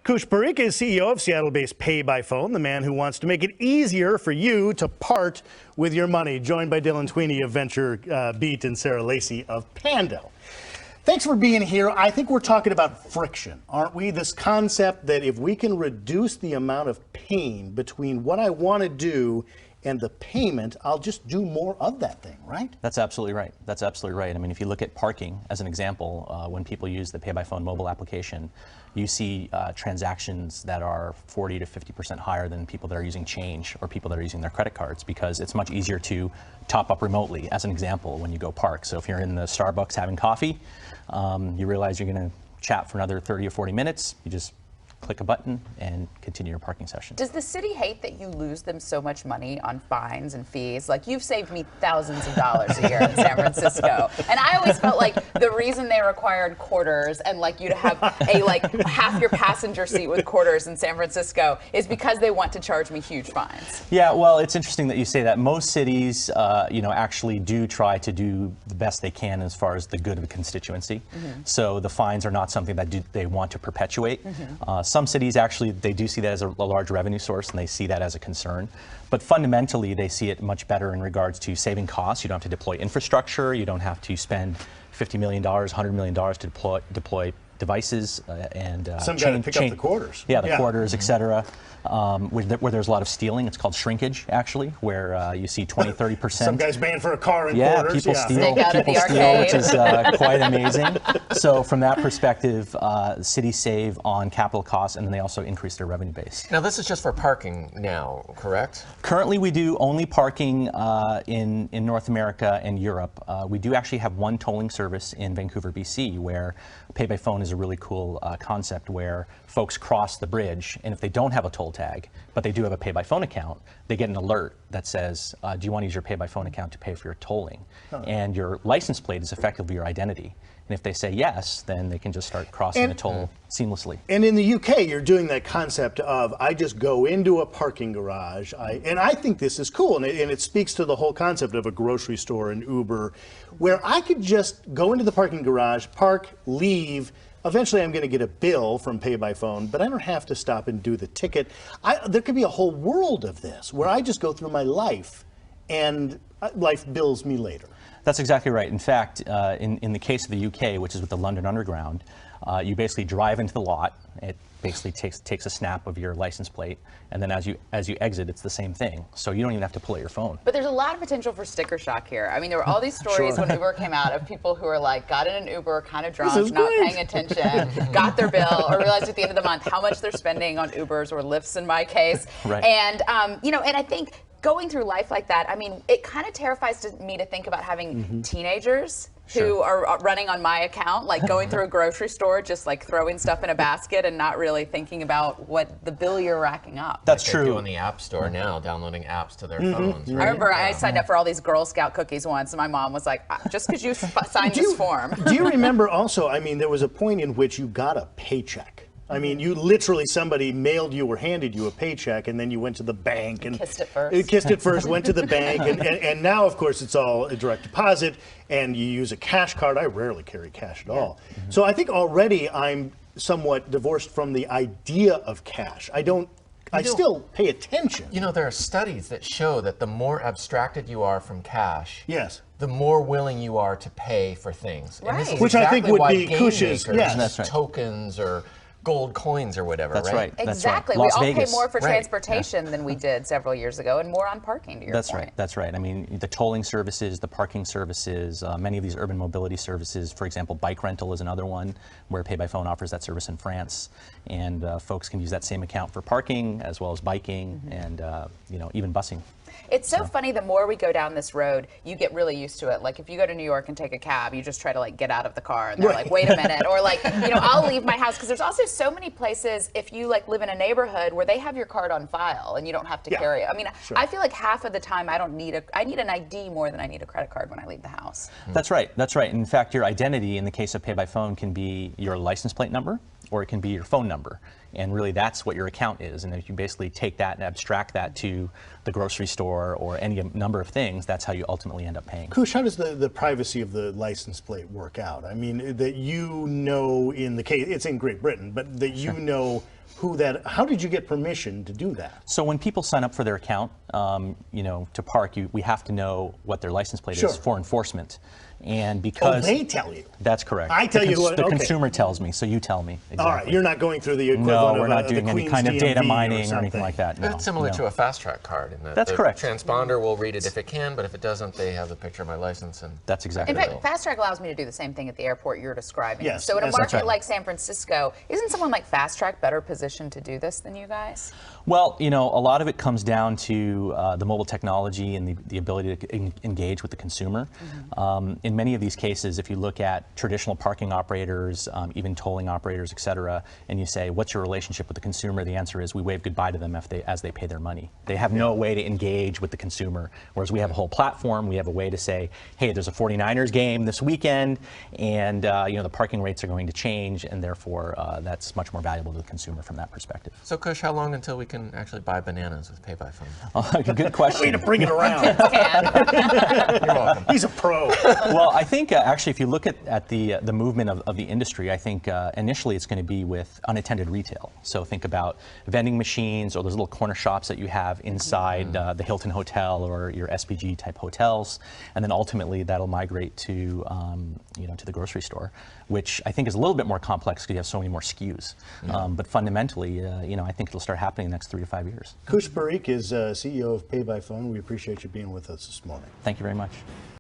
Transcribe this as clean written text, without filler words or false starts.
Kush Parikh is CEO of Seattle-based PayByPhone, the man who wants to make it easier for you to part with your money. Joined by Dylan Tweeney of Venture Beat and Sarah Lacey of Pando. Thanks for being here. I think we're talking about friction, aren't we? This concept that if we can reduce the amount of pain between what I want to do and the payment, I'll just do more of that thing, right? That's absolutely right. That's absolutely right. I mean, if you look at parking as an example, when people use the PayByPhone mobile application, you see transactions that are 40 to 50% higher than people that are using change or people that are using their credit cards, because it's much easier to top up remotely, as an example, when you go park. So if you're in the Starbucks having coffee, you realize you're going to chat for another 30 or 40 minutes, you just click a button and continue your parking session. Does the city hate that you lose them so much money on fines and fees? Like, you've saved me thousands of dollars a year in San Francisco. And I always felt like the reason they required quarters and like you to have a half your passenger seat with quarters in San Francisco is because they want to charge me huge fines. Yeah, well, it's interesting that you say that. Most cities, actually do try to do the best they can as far as the good of the constituency. So the fines are not something that they want to perpetuate. Some cities actually, they do see that as a large revenue source, and they see that as a concern. But fundamentally, they see it much better in regards to saving costs. You don't have to deploy infrastructure. You don't have to spend $50 million, $100 million to deploy devices and some guy to pick up the quarters. Yeah, the quarters, et cetera. Where there's a lot of stealing. It's called shrinkage, actually, where you see 20, 30%. Some guy's paying for a car in quarters. People steal, which is quite amazing. So from that perspective, cities save on capital costs, and then they also increase their revenue base. Now, this is just for parking now, correct? Currently, we do only parking in North America and Europe. We do actually have one tolling service in Vancouver, BC, where PayByPhone is a really cool concept where folks cross the bridge, and if they don't have a toll tag, but they do have a PayByPhone account, they get an alert that says, do you want to use your PayByPhone account to pay for your tolling? And your license plate is effectively your identity. And if they say yes, then they can just start crossing the toll seamlessly. And in the UK, you're doing that concept of, I just go into a parking garage, and I think this is cool, and it speaks to the whole concept of a grocery store and Uber, where I could just go into the parking garage, park, leave. Eventually, I'm going to get a bill from PayByPhone, but I don't have to stop and do the ticket. There could be a whole world of this where I just go through my life, and life bills me later. That's exactly right. In fact, in the case of the UK, which is with the London Underground, you basically drive into the lot. It basically takes a snap of your license plate, and then as you exit, it's the same thing. So you don't even have to pull out your phone. But there's a lot of potential for sticker shock here. I mean, there were all these stories when Uber came out of people who were like, got in an Uber, kind of drunk, not paying attention, got their bill, or realized at the end of the month how much they're spending on Ubers or Lyfts in my case. Right. And and I think going through life like that, I mean, it kind of terrifies me to think about having teenagers who are running on my account, like going through a grocery store, just like throwing stuff in a basket and not really thinking about what the bill you're racking up. That's true. They do in the App Store now, downloading apps to their phones. Right? I remember I signed up for all these Girl Scout cookies once, and my mom was like, just because you signed this form. Do you remember also, I mean, there was a point in which you got a paycheck. I mean, you literally, somebody mailed you or handed you a paycheck, and then you went to the bank and kissed it first. Went to the bank, and now, of course, it's all a direct deposit, and you use a cash card. I rarely carry cash at all. So I think already I'm somewhat divorced from the idea of cash. I still pay attention. You know, there are studies that show that the more abstracted you are from cash, the more willing you are to pay for things. Right. And this is Which exactly I think would why be Kush's, use tokens or gold coins or whatever, That's right. Exactly. Las We all Vegas. pay more for transportation than we did several years ago, and more on parking, to your point. That's right. I mean, the tolling services, the parking services, many of these urban mobility services, for example, bike rental is another one where PayByPhone offers that service in France. And folks can use that same account for parking as well as biking and even busing. It's so funny, the more we go down this road, you get really used to it. Like, if you go to New York and take a cab, you just try to, like, get out of the car, and they're like, wait a minute. Or, like, I'll leave my house, because there's also so many places, if you, like, live in a neighborhood where they have your card on file, and you don't have to carry it. I mean, I feel like half of the time I need an ID more than I need a credit card when I leave the house. That's right. That's right. In fact, your identity, in the case of PayByPhone, can be your license plate number, or it can be your phone number. And really, that's what your account is. And if you basically take that and abstract that to the grocery store or any number of things, that's how you ultimately end up paying. Kush, how does the privacy of the license plate work out? I mean, that in the case, it's in Great Britain, but that how did you get permission to do that? So when people sign up for their account, to park, we have to know what their license plate is for enforcement. And because they tell you. That's correct. I tell you what. The consumer tells me, so you tell me. Exactly. All right, you're not going through the equivalent No, we're not doing any kind of data mining or anything anything like that. No, It's similar to a fast track card. In that That's correct. Transponder will read it if it can, but if it doesn't, they have the picture of my license. And that's exactly In fact, fast track allows me to do the same thing at the airport you're describing. Yes, so in a that's market right. like San Francisco, isn't someone like Fast Track better positioned to do this than you guys? Well, a lot of it comes down to the mobile technology and the ability to engage with the consumer. In many of these cases, if you look at traditional parking operators, even tolling operators, et cetera, and you say, what's your relationship with the consumer? The answer is we wave goodbye to them as they pay their money. They have no way to engage with the consumer, whereas we have a whole platform. We have a way to say, hey, there's a 49ers game this weekend, and the parking rates are going to change, and therefore that's much more valuable to the consumer from that perspective. So, Kush, how long until we can actually buy bananas with PayByPhone? Good question. Way to bring it around. You're welcome. He's a pro. Well, I think actually, if you look at the movement of the industry, I think initially it's going to be with unattended retail. So think about vending machines or those little corner shops that you have inside the Hilton Hotel or your SPG type hotels, and then ultimately that'll migrate to to the grocery store, which I think is a little bit more complex because you have so many more SKUs. But fundamentally, I think it'll start happening in the next 3 to 5 years. Kush Parikh is CEO of PayByPhone. We appreciate you being with us this morning. Thank you very much.